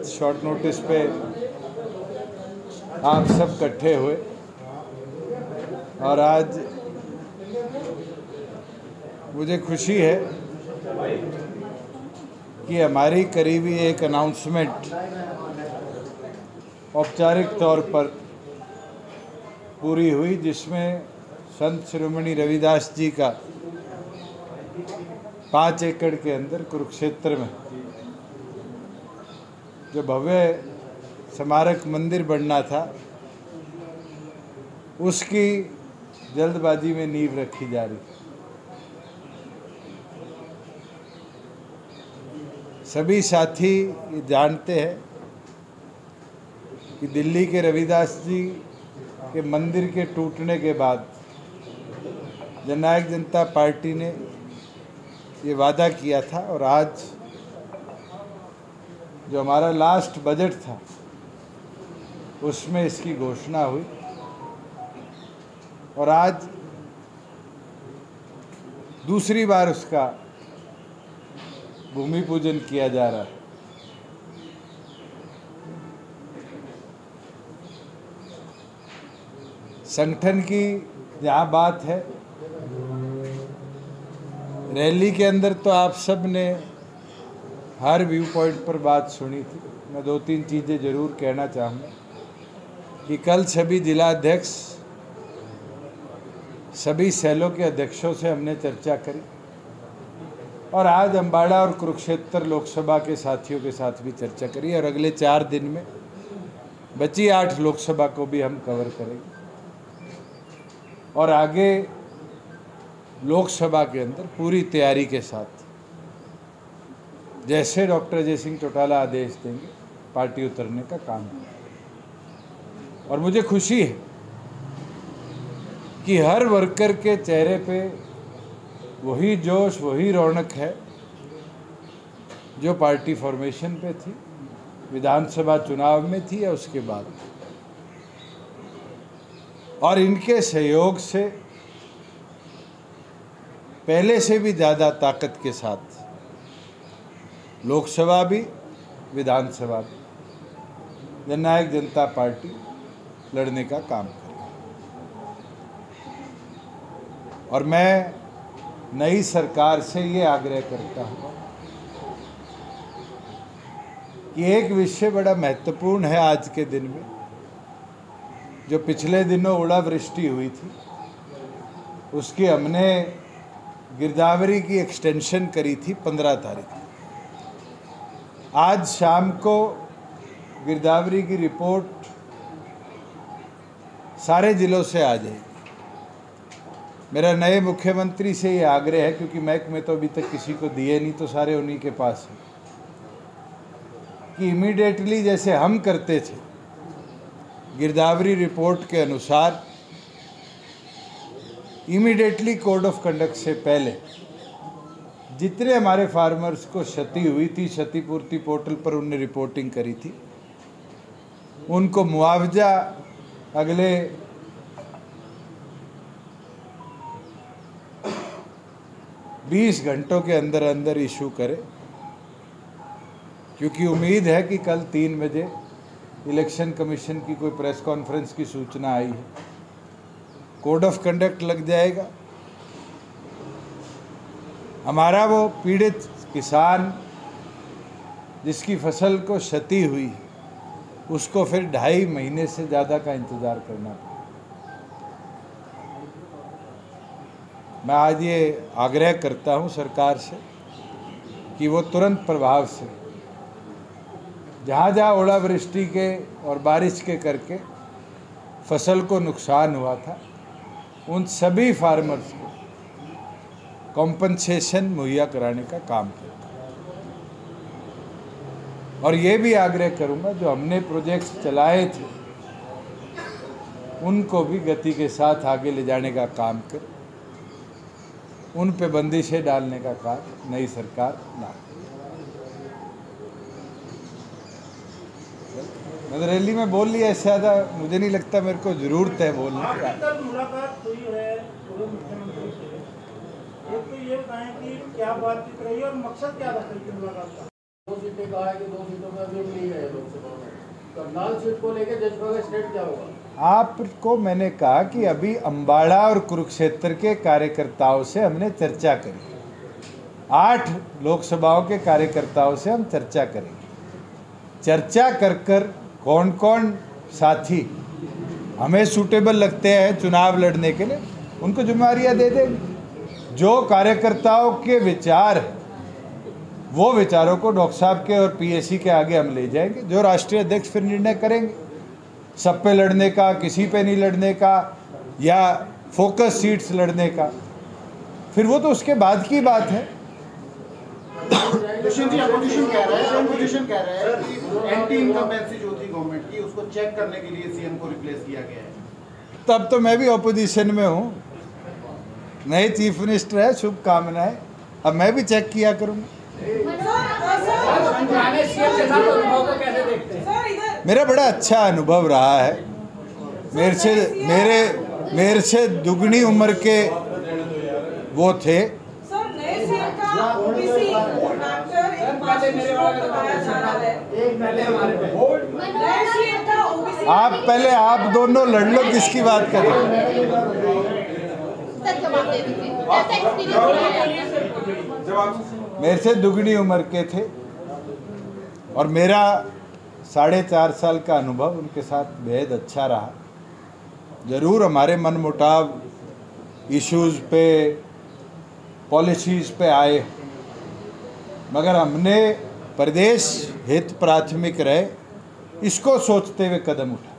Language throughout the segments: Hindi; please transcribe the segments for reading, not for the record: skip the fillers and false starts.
बहुत शॉर्ट नोटिस पे आप सब इकट्ठे हुए और आज मुझे खुशी है कि हमारी करीबी एक अनाउंसमेंट औपचारिक तौर पर पूरी हुई, जिसमें संत शिरोमणि रविदास जी का 5 एकड़ के अंदर कुरुक्षेत्र में जो भव्य स्मारक मंदिर बनना था, उसकी जल्दबाजी में नींव रखी जा रही। सभी साथी ये जानते हैं कि दिल्ली के रविदास जी के मंदिर के टूटने के बाद जननायक जनता पार्टी ने ये वादा किया था और आज जो हमारा लास्ट बजट था उसमें इसकी घोषणा हुई और आज दूसरी बार उसका भूमि पूजन किया जा रहा है। संगठन की जहाँ बात है, रैली के अंदर तो आप सब ने हर व्यू पॉइंट पर बात सुनी थी। मैं 2-3 चीज़ें ज़रूर कहना चाहूँगा कि कल सभी जिला अध्यक्ष, सभी सेलों के अध्यक्षों से हमने चर्चा करी और आज अम्बाड़ा और कुरुक्षेत्र लोकसभा के साथियों के साथ भी चर्चा करी और अगले 4 दिन में बची 8 लोकसभा को भी हम कवर करेंगे और आगे लोकसभा के अंदर पूरी तैयारी के साथ जैसे डॉक्टर अजय सिंह चौटाला आदेश देंगे पार्टी उतरने का काम है। और मुझे खुशी है कि हर वर्कर के चेहरे पे वही जोश, वही रौनक है जो पार्टी फॉर्मेशन पे थी, विधानसभा चुनाव में थी या उसके बाद। और इनके सहयोग से पहले से भी ज़्यादा ताकत के साथ लोकसभा भी, विधानसभा भी जननायक जनता पार्टी लड़ने का काम करेगी। और मैं नई सरकार से ये आग्रह करता हूँ कि एक विषय बड़ा महत्वपूर्ण है आज के दिन में, जो पिछले दिनों ओलावृष्टि हुई थी, उसकी हमने गिरदावरी की एक्सटेंशन करी थी 15 तारीख। आज शाम को गिरदावरी की रिपोर्ट सारे जिलों से आ जाएगी। मेरा नए मुख्यमंत्री से ये आग्रह है, क्योंकि महकमे तो अभी तक किसी को दिए नहीं, तो सारे उन्हीं के पास है, कि इमीडिएटली जैसे हम करते थे गिरदावरी रिपोर्ट के अनुसार, इमीडिएटली कोड ऑफ कंडक्ट से पहले जितने हमारे फार्मर्स को क्षति हुई थी, क्षतिपूर्ति पोर्टल पर उनने रिपोर्टिंग करी थी, उनको मुआवजा अगले 20 घंटों के अंदर अंदर इशू करे, क्योंकि उम्मीद है कि कल 3 बजे इलेक्शन कमीशन की कोई प्रेस कॉन्फ्रेंस की सूचना आई है, कोड ऑफ कंडक्ट लग जाएगा। हमारा वो पीड़ित किसान जिसकी फसल को क्षति हुई, उसको फिर 2.5 महीने से ज़्यादा का इंतज़ार करना पड़ा। मैं आज ये आग्रह करता हूँ सरकार से कि वो तुरंत प्रभाव से जहाँ जहाँ ओलावृष्टि के और बारिश के करके फसल को नुकसान हुआ था, उन सभी फार्मर्स को कॉम्पनसेशन मुहैया कराने का काम किया। और ये भी आग्रह करूँगा, जो हमने प्रोजेक्ट्स चलाए थे उनको भी गति के साथ आगे ले जाने का काम कर, उन पे बंदिशें डालने का काम नई सरकार ना। मैं रैली में बोल लिया, इससे ज़्यादा मुझे नहीं लगता मेरे को ज़रूरत है बोलने की। मुलाकात हुई है पूर्व मुख्यमंत्री से, एक तो ये बताएं कि क्या बातचीत रही और मकसद क्या था मुलाकात का? दो सीटें कहा है कि 2 सीटों में अभी मिली है लोकसभा में, करनाल सीट को लेकर जजपा का स्टेट क्या होगा? आपको मैंने कहा कि अभी अम्बाड़ा और कुरुक्षेत्र के कार्यकर्ताओं से हमने चर्चा करी, 8 लोकसभाओं के कार्यकर्ताओं से हम चर्चा करेंगे। चर्चा कर कौन कौन साथी हमें सूटेबल लगते हैं चुनाव लड़ने के लिए, उनको जिम्मेदारियां दे देंगे। जो कार्यकर्ताओं के विचार हैं वो विचारों को डॉक्टर साहब के और पीएसी के आगे हम ले जाएंगे। जो राष्ट्रीय अध्यक्ष फिर निर्णय करेंगे, सब पे लड़ने का, किसी पे नहीं लड़ने का, या फोकस सीट्स लड़ने का, फिर वो तो उसके बाद की बात है। दुष्यंत जी, अपोजिशन कह रहा है कि एंटी इनकम्बेंसी जो थी गवर्नमेंट की, उसको चेक करने के लिए सीएम को रिप्लेस किया गया है। तब तो मैं भी ऑपोजिशन में हूँ, नए चीफ मिनिस्टर है, शुभकामनाएं। अब मैं भी चेक किया करूँगा। मेरा बड़ा अच्छा अनुभव रहा है। मेरे से दुगनी उम्र के वो थे। आप दोनों लड़ लो, किसकी बात कर रहे हो? मेरे से दुगनी उम्र के थे और मेरा 4.5 साल का अनुभव उनके साथ बेहद अच्छा रहा। ज़रूर हमारे मन मुटाव इश्यूज़ पे, पॉलिसीज़ पे आए, मगर हमने प्रदेश हित प्राथमिक रहे इसको सोचते हुए कदम उठाए।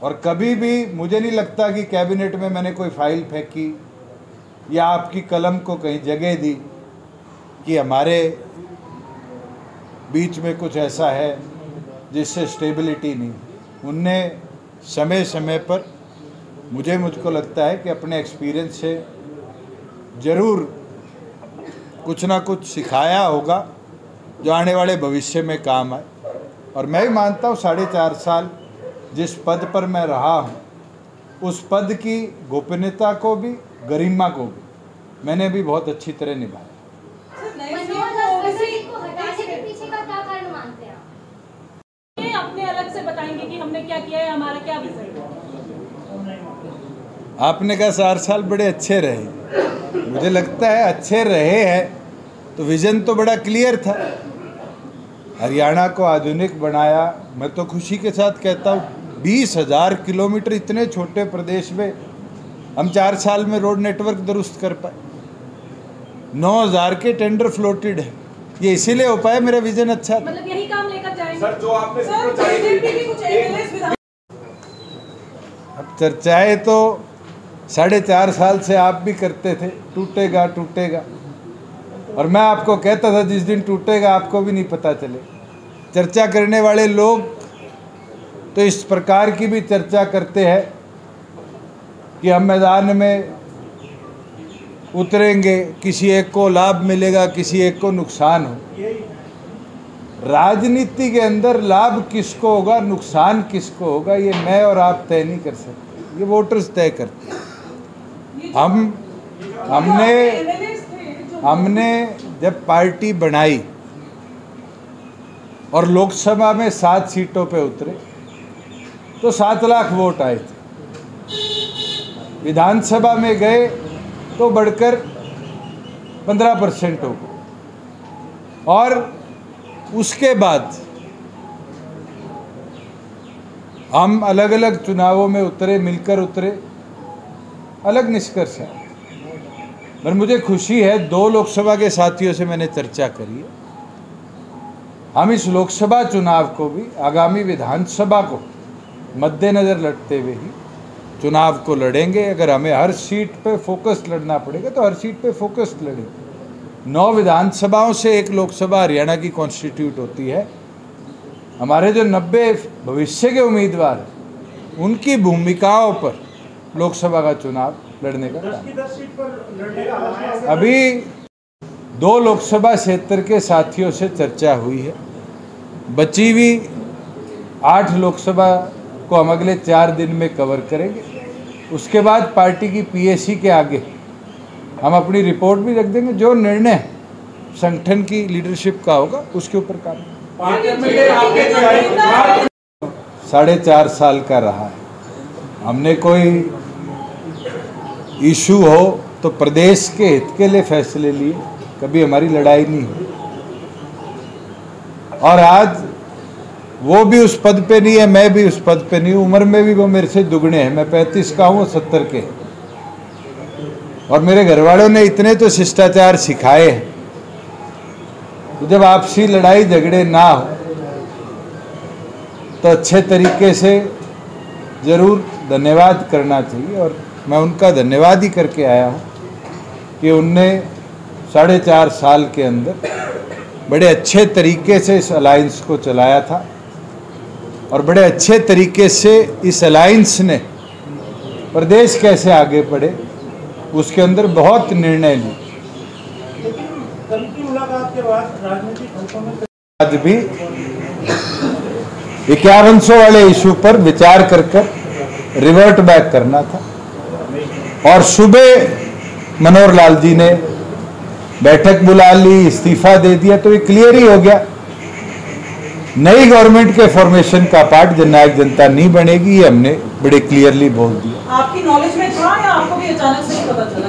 और कभी भी मुझे नहीं लगता कि कैबिनेट में मैंने कोई फाइल फेंकी या आपकी कलम को कहीं जगह दी कि हमारे बीच में कुछ ऐसा है जिससे स्टेबिलिटी नहीं। उनने समय समय पर मुझको लगता है कि अपने एक्सपीरियंस से ज़रूर कुछ ना कुछ सिखाया होगा जो आने वाले भविष्य में काम आए। और मैं भी मानता हूँ 4.5 साल जिस पद पर मैं रहा हूँ, उस पद की गोपनीयता को भी, गरिमा को भी मैंने भी बहुत अच्छी तरह निभाया। अपने अलग से बताएंगे कि हमने क्या किया है, हमारा क्या विजन है? आपने कहा 4 साल बड़े अच्छे रहे, मुझे लगता है अच्छे रहे हैं तो विजन तो बड़ा क्लियर था। हरियाणा को आधुनिक बनाया। मैं तो खुशी के साथ कहता हूँ 20,000 किलोमीटर इतने छोटे प्रदेश में हम 4 साल में रोड नेटवर्क दुरुस्त कर पाए। 9,000 के टेंडर फ्लोटेड है। ये इसीलिए हो पाया, मेरा विजन अच्छा था। मतलब यही काम लेकर जाएंगे सर, जो आपने अब चर्चाएं तो 4.5 साल से आप भी करते थे, टूटेगा टूटेगा, और मैं आपको कहता था जिस दिन टूटेगा आपको भी नहीं पता चले। चर्चा करने वाले लोग तो इस प्रकार की भी चर्चा करते हैं कि हम मैदान में उतरेंगे, किसी एक को लाभ मिलेगा, किसी एक को नुकसान हो। राजनीति के अंदर लाभ किसको होगा, नुकसान किसको होगा, ये मैं और आप तय नहीं कर सकते, ये वोटर्स तय करते हैं। हमने जब पार्टी बनाई और लोकसभा में 7 सीटों पे उतरे तो 7 लाख वोट आए थे। विधानसभा में गए तो बढ़कर 15% हो गए, और उसके बाद हम अलग अलग चुनावों में उतरे, मिलकर उतरे, अलग निष्कर्ष है। पर मुझे खुशी है 2 लोकसभा के साथियों से मैंने चर्चा करी है। हम इस लोकसभा चुनाव को भी आगामी विधानसभा को मद्देनज़र लड़ते हुए ही चुनाव को लड़ेंगे। अगर हमें हर सीट पे फोकस लड़ना पड़ेगा तो हर सीट पे फोकस लड़ेंगे। 9 विधानसभाओं से 1 लोकसभा हरियाणा की कॉन्स्टिट्यूट होती है। हमारे जो 90 भविष्य के उम्मीदवार हैं उनकी भूमिकाओं पर लोकसभा का चुनाव लड़ने का अभी 2 लोकसभा क्षेत्र के साथियों से चर्चा हुई है। बची हुई 8 लोकसभा को हम अगले 4 दिन में कवर करेंगे। उसके बाद पार्टी की पीएसी के आगे हम अपनी रिपोर्ट भी रख देंगे। जो निर्णय संगठन की लीडरशिप का होगा, उसके ऊपर काम। 4.5 साल का रहा है। हमने कोई इशू हो तो प्रदेश के हित के लिए फैसले लिए, कभी हमारी लड़ाई नहीं हुई। और आज वो भी उस पद पे नहीं है, मैं भी उस पद पे नहीं हूं। उम्र में भी वो मेरे से दुगने हैं। मैं 35 का हूं, 70 के। और मेरे घर वालों ने इतने तो शिष्टाचार सिखाए हैं, तो जब आपसी लड़ाई झगड़े ना हो तो अच्छे तरीके से ज़रूर धन्यवाद करना चाहिए। और मैं उनका धन्यवाद ही करके आया हूँ कि उनने 4.5 साल के अंदर बड़े अच्छे तरीके से इस अलायंस को चलाया था, और बड़े अच्छे तरीके से इस अलायंस ने प्रदेश कैसे आगे बढ़े उसके अंदर बहुत निर्णय लिए। लेकिन कल की मुलाकात के बाद राजनीतिक हलकों में आज भी 5100 वाले इशू पर विचार कर रिवर्ट बैक करना था। और सुबह मनोहर लाल जी ने बैठक बुला ली, इस्तीफा दे दिया, तो ये क्लियर ही हो गया नई गवर्नमेंट के फॉर्मेशन का पार्ट जननायक जनता नहीं बनेगी। ये हमने बड़े क्लियरली बोल दिया। आपकी नॉलेज में था या आपको भी अचानक से ही पता चला?